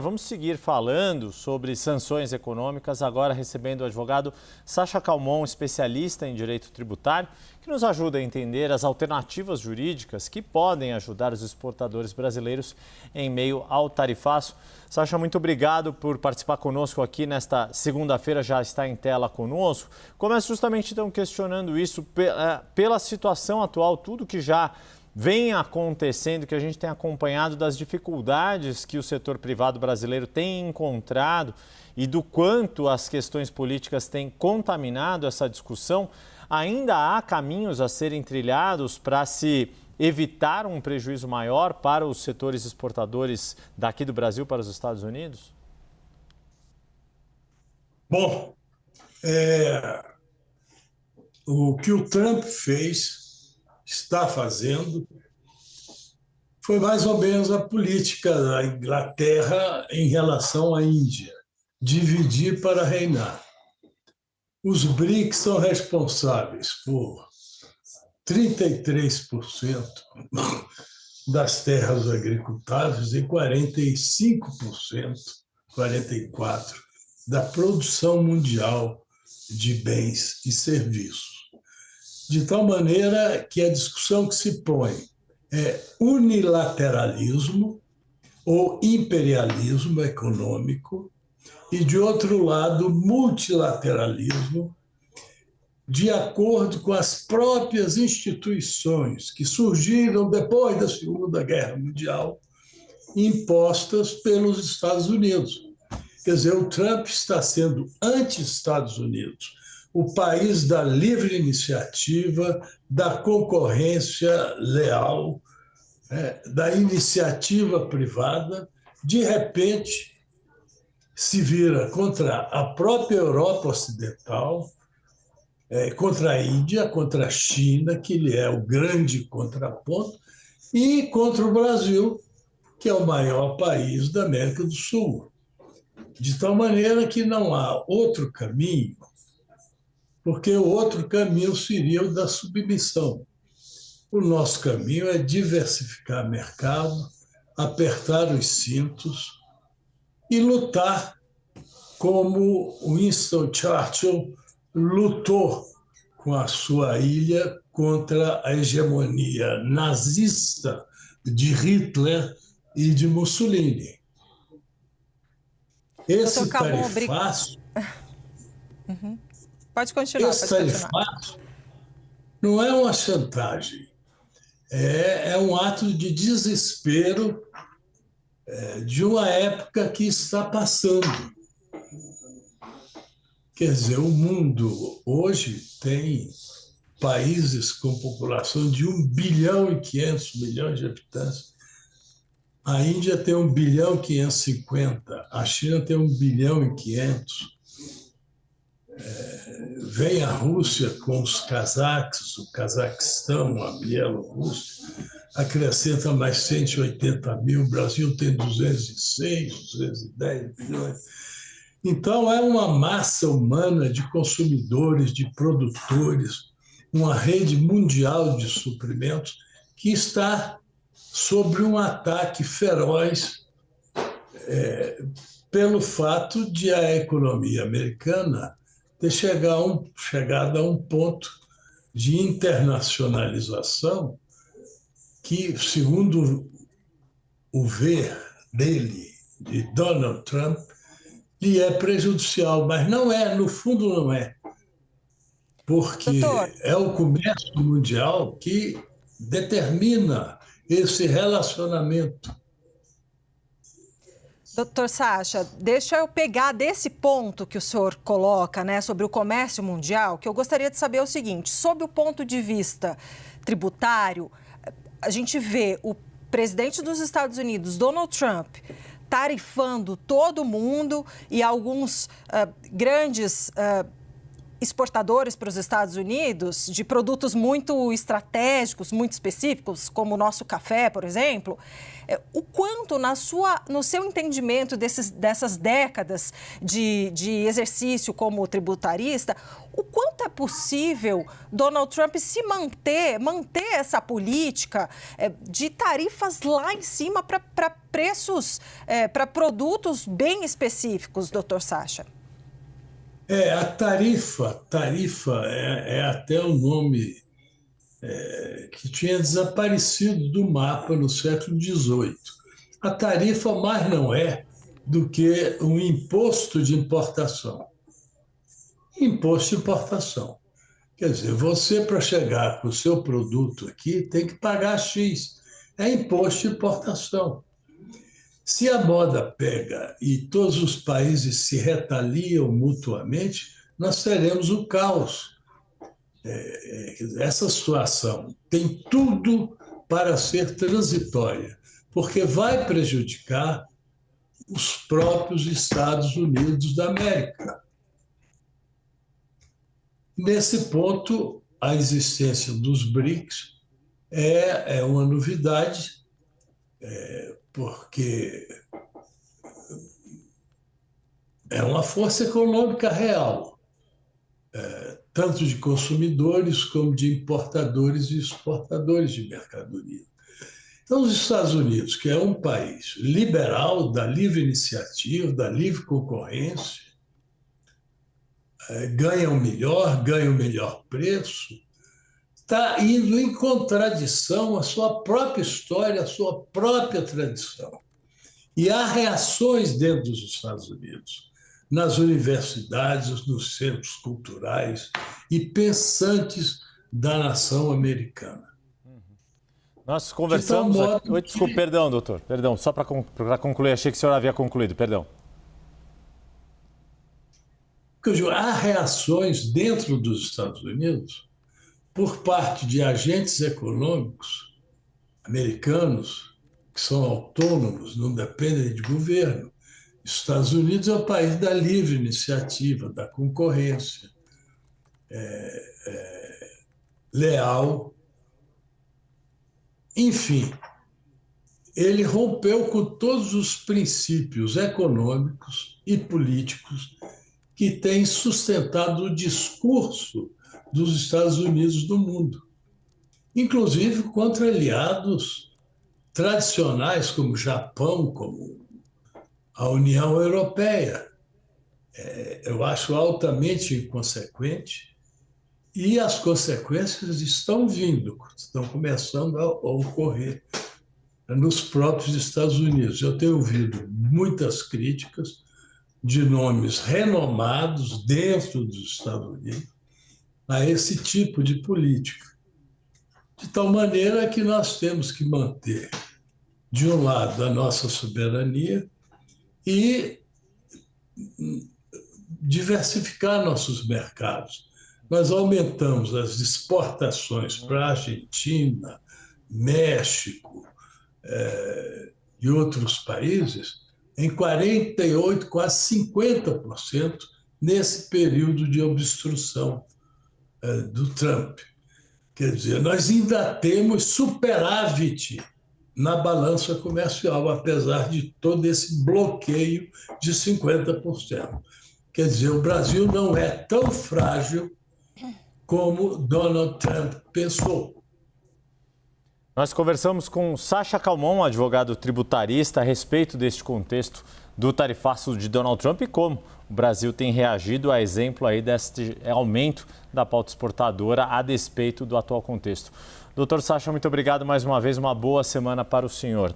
Vamos seguir falando sobre sanções econômicas, agora recebendo o advogado Sacha Calmon, especialista em direito tributário, que nos ajuda a entender as alternativas jurídicas que podem ajudar os exportadores brasileiros em meio ao tarifaço. Sacha, muito obrigado por participar conosco aqui nesta segunda-feira, já está em tela conosco. Começo justamente então questionando isso pela situação atual, tudo que já vem acontecendo, que a gente tem acompanhado das dificuldades que o setor privado brasileiro tem encontrado e do quanto as questões políticas têm contaminado essa discussão, ainda há caminhos a serem trilhados para se evitar um prejuízo maior para os setores exportadores daqui do Brasil para os Estados Unidos? Bom, o que o Trump está fazendo, foi mais ou menos a política da Inglaterra em relação à Índia, dividir para reinar. Os BRICS são responsáveis por 33% das terras agricultáveis e 45%, 44% da produção mundial de bens e serviços. De tal maneira que a discussão que se põe é unilateralismo ou imperialismo econômico e, de outro lado, multilateralismo, de acordo com as próprias instituições que surgiram depois da Segunda Guerra Mundial, impostas pelos Estados Unidos. Quer dizer, o Trump está sendo anti-Estados Unidos, o país da livre iniciativa, da concorrência leal, da iniciativa privada, de repente se vira contra a própria Europa Ocidental, contra a Índia, contra a China, que lhe é o grande contraponto, e contra o Brasil, que é o maior país da América do Sul. De tal maneira que não há outro caminho, porque o outro caminho seria o da submissão. O nosso caminho é diversificar mercado, apertar os cintos e lutar como Winston Churchill lutou com a sua ilha contra a hegemonia nazista de Hitler e de Mussolini. Esse tarifaço... Pode continuar. Esse tarifaço não é uma chantagem, é um ato de desespero de uma época que está passando. Quer dizer, o mundo hoje tem países com população de 1 bilhão e 500 milhões de habitantes. A Índia tem 1 bilhão e 550, a China tem 1 bilhão e 500. Vem a Rússia com os cazaques, o Cazaquistão, a Bielorrússia, acrescenta mais 180 mil, o Brasil tem 206, 210 milhões. Então, é uma massa humana de consumidores, de produtores, uma rede mundial de suprimentos que está sob um ataque feroz pelo fato de a economia americana ter chegado a um ponto de internacionalização que, segundo o ver dele, de Donald Trump, lhe é prejudicial, mas não é, no fundo não é, porque é o comércio mundial que determina esse relacionamento. Doutor Sacha, deixa eu pegar desse ponto que o senhor coloca, né, sobre o comércio mundial, que eu gostaria de saber o seguinte: sob o ponto de vista tributário, a gente vê o presidente dos Estados Unidos, Donald Trump, tarifando todo mundo e alguns grandes exportadores para os Estados Unidos de produtos muito estratégicos, muito específicos, como o nosso café, por exemplo, o quanto, no seu entendimento dessas décadas de exercício como tributarista, o quanto é possível Donald Trump se manter essa política de tarifas lá em cima para preços, para produtos bem específicos, doutor Sacha? A tarifa é até um nome que tinha desaparecido do mapa no século XVIII. A tarifa mais não é do que um imposto de importação. Imposto de importação. Quer dizer, você, para chegar com o seu produto aqui, tem que pagar X. É imposto de importação. Se a moda pega e todos os países se retaliam mutuamente, nós teremos o caos. Essa situação tem tudo para ser transitória, porque vai prejudicar os próprios Estados Unidos da América. Nesse ponto, a existência dos BRICS é uma novidade, porque é uma força econômica real, tanto de consumidores como de importadores e exportadores de mercadoria. Então, os Estados Unidos, que é um país liberal, da livre iniciativa, da livre concorrência, ganha o melhor preço, está indo em contradição à sua própria história, à sua própria tradição. E há reações dentro dos Estados Unidos, nas universidades, nos centros culturais e pensantes da nação americana. Nós conversamos... Desculpe, perdão, doutor. Perdão, só para concluir, achei que o senhor havia concluído, perdão. Há reações dentro dos Estados Unidos por parte de agentes econômicos americanos que são autônomos, não dependem de governo. Os Estados Unidos é o país da livre iniciativa, da concorrência, leal. Enfim, ele rompeu com todos os princípios econômicos e políticos que têm sustentado o discurso dos Estados Unidos do mundo, inclusive contra aliados tradicionais como o Japão, como a União Europeia. Eu acho altamente inconsequente e as consequências estão vindo, estão começando a ocorrer nos próprios Estados Unidos. Eu tenho ouvido muitas críticas de nomes renomados dentro dos Estados Unidos a esse tipo de política. De tal maneira que nós temos que manter, de um lado, a nossa soberania e diversificar nossos mercados. Nós aumentamos as exportações para a Argentina, México e outros países em 48%, quase 50% nesse período de obstrução do Trump. Quer dizer, nós ainda temos superávit na balança comercial, apesar de todo esse bloqueio de 50%. Quer dizer, o Brasil não é tão frágil como Donald Trump pensou. Nós conversamos com Sacha Calmon, advogado tributarista, a respeito deste contexto do tarifaço de Donald Trump e como o Brasil tem reagido a exemplo aí deste aumento da pauta exportadora a despeito do atual contexto. Doutor Sacha, muito obrigado mais uma vez, uma boa semana para o senhor.